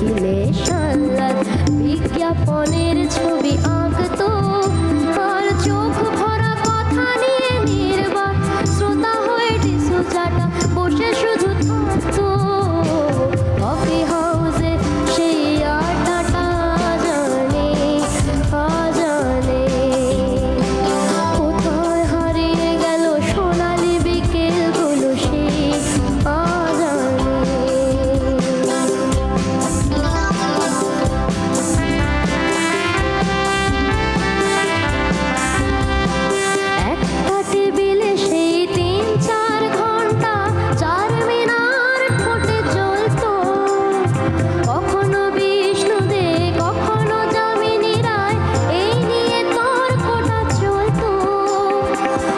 মিছিলে সাল্লাত বিজ্ঞাপনের ছবি আঁকতো আর চোখ ভরা কথা নিয়ে নির্বাক শ্রোতা হয়ে টিসু চাটা বসে শুধু থাকতো কফি হাউসে সেই আড্ডাটা জানে আজানে কোথায় হারিয়ে গেল সোনালি বিকেলগুলো সেই আজানে একটা টেবিলে সেই ৩-৪ ঘন্টা চারমিনার ঠোঁটে জ্বলতো কখনো বিষ্ণু দে কখনো যামিনী রায় এই নিয়ে তর্কটা চলতো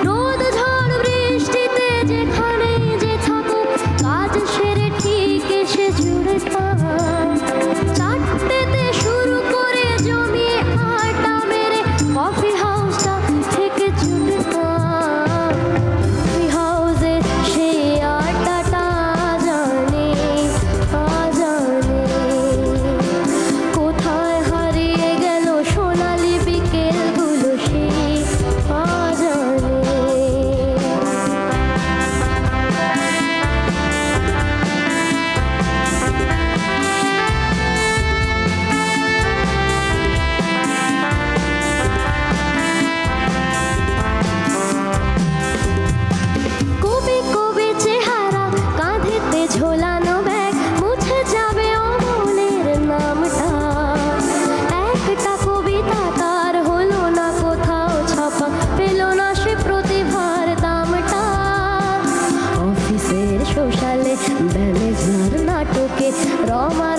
রোদ ঝড় বৃষ্টিতে যেখানে যে থাকুক কাজ সেরে ঠিক এসে জুড়তাম চারটেতে শুরু করে জমিয়ে আড্ডা মেরে কফি হাউসটা থেকে ছুটতাম কফি হাউসে সেই আড্ডাটা জানে আজানে কোথায় হারিয়ে গেল সোনালি বিকেলগুলো সেই আজানে কবি কবি চেহারা কাঁধেতে ঝোলানো ব্যাগ মুছে যাবে অমলের নামটা একটা কবিতা তার হলো না কোথাও ছাপা পেল না সে প্রতিভার দামটা অফিসের সোশ্যালে ম্যানেজার নাটকে রমা